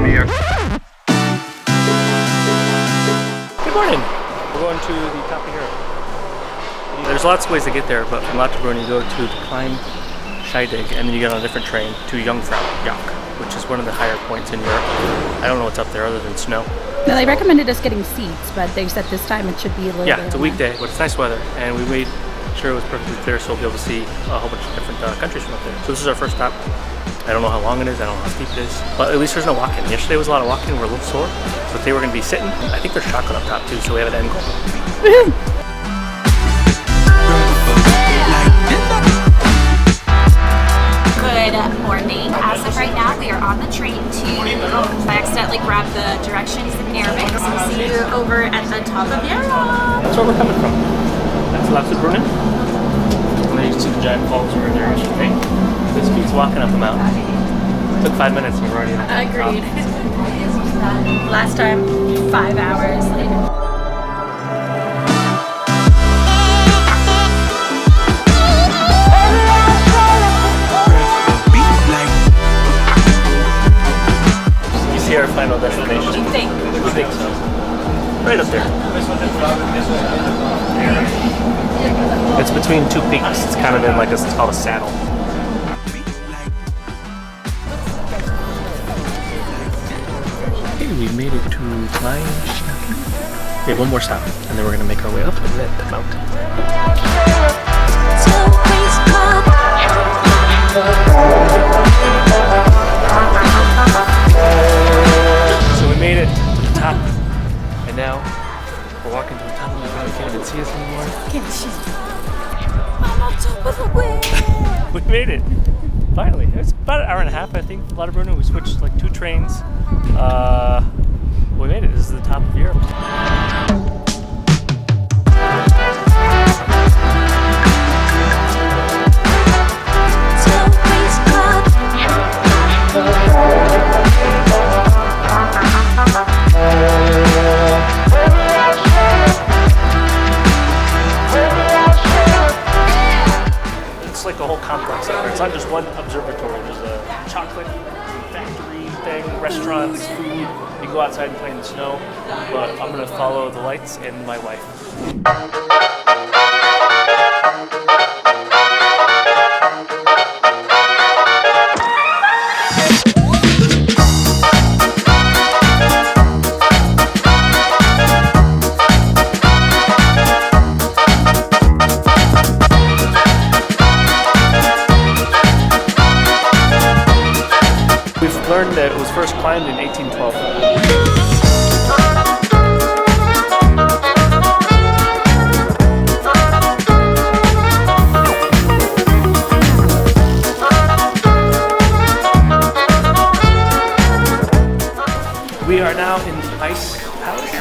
Good morning. We're going to the top of Europe. There's lots of ways to get there, but from Lauterbrunnen you go to the Klein Scheidig, and then you get on a different train to Jungfraujoch, which is one of the higher points in Europe. I don't know what's up there other than snow. No, they recommended us getting seats, but they said this time it should be a little bit. Yeah, it's a weekday, but it's nice weather, and we made sure it was perfectly clear so we'll be able to see a whole bunch of different countries from up there. So this is our first stop. I don't know how long it is, I don't know how steep it is, but at least there's no walking. Yesterday was a lot of walking, we're a little sore, so today we're going to be sitting. I think there's chocolate up top too, so we have an end goal. Good morning. As of right now, we are on the train to, I accidentally grabbed the directions in Arabic, so we'll see you over at the top of Europe. That's where we're coming from. That's Lauterbrunnen. And then you can see the giant falls over there yesterday. This keeps walking up the mountain. It took 5 minutes and we're already at the top. Agreed. Last time, 5 hours later. Our final destination. Do you think? I think so. Right up there. It's between two peaks. It's kind of in like it's called a saddle. Okay, we made it to Glacier. We have one more stop, and then we're gonna make our way up the mountain. So we made it to the top, and now we're walking to the top of the mountain. You can't even see us anymore. Can't see. I'm on top of the wave. We made it, finally. It was about an hour and a half, I think, Lauterbrunnen. We switched like 2 trains. We made it. This is the top of Europe. Like a whole complex up there. It's not just one observatory. There's a chocolate factory thing, restaurants, food. You can go outside and play in the snow, but I'm gonna follow the lights and my wife. We've learned that it was first climbed in 1812. We are now in the Ice Palace.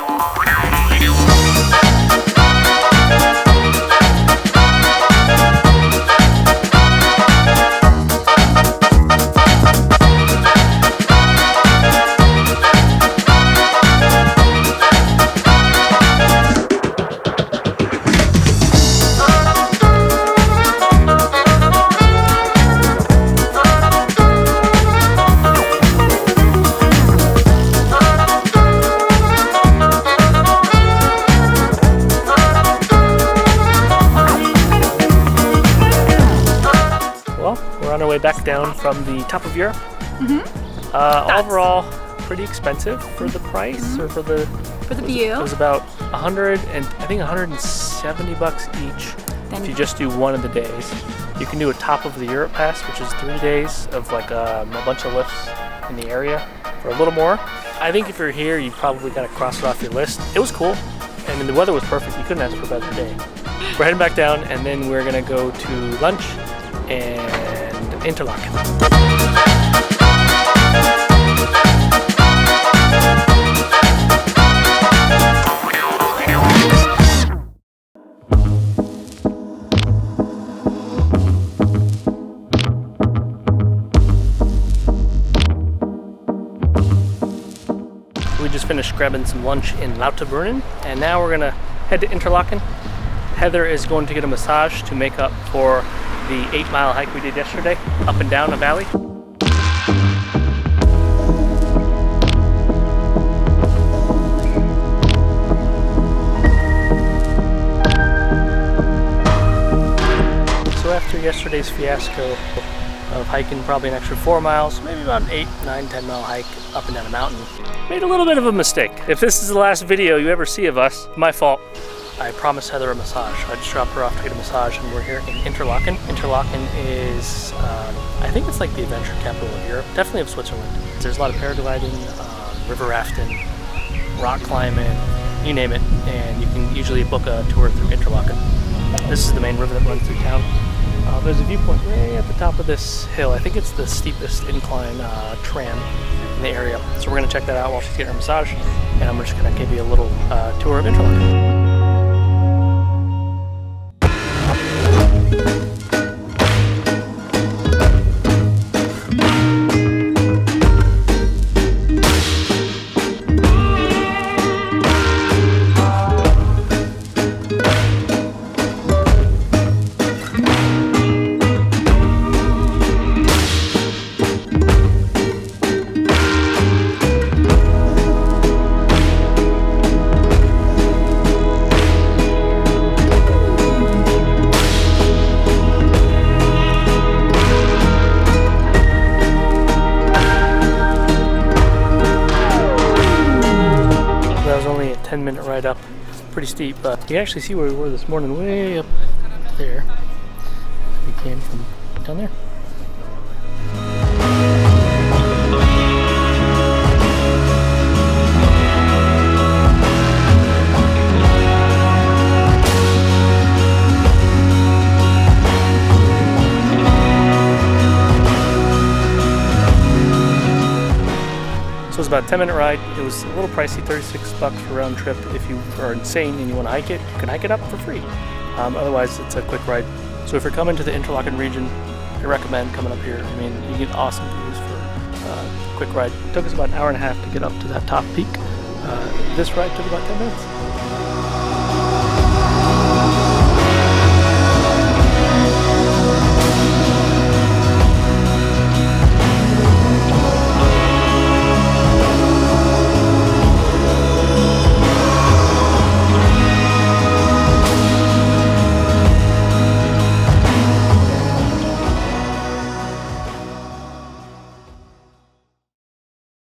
On our way back down from the top of Europe. Overall, pretty expensive for the price or for the view. It was about 170 bucks each. If you just do one of the days. You can do a top of the Europe pass, which is 3 days of like a bunch of lifts in the area for a little more. I think if you're here, you probably gotta cross it off your list. It was cool. I mean, the weather was perfect. You couldn't ask for a better day. We're heading back down, and then we're gonna go to lunch and Interlaken. We just finished grabbing some lunch in Lauterbrunnen, and now we're gonna head to Interlaken. Heather is going to get a massage to make up for the 8-mile hike we did yesterday, up and down a valley. yesterday's fiasco of hiking probably an extra 4 miles, maybe about an 8, 9, 10 mile hike up and down a mountain. Made a little bit of a mistake. If this is the last video you ever see of us, my fault. I promised Heather a massage. I just dropped her off to get a massage, and we're here in Interlaken. Interlaken is, I think it's like the adventure capital of Europe, definitely of Switzerland. There's a lot of paragliding, river rafting, rock climbing, you name it, and you can usually book a tour through Interlaken. This is the main river that runs through town. There's a viewpoint way at the top of this hill. I think it's the steepest incline tram in the area. So we're gonna check that out while she's getting her massage, and I'm just gonna give you a little tour of Interlaken. That was only a 10-minute ride up. It's pretty steep, but you can actually see where we were this morning, way up there. We came from down there. So it was about a 10-minute ride. It was a little pricey, $36 for round trip. If you are insane and you want to hike it, you can hike it up for free. Otherwise, it's a quick ride. So if you're coming to the Interlaken region, I recommend coming up here. I mean, you get awesome views for a quick ride. It took us about an hour and a half to get up to that top peak. This ride took about 10 minutes.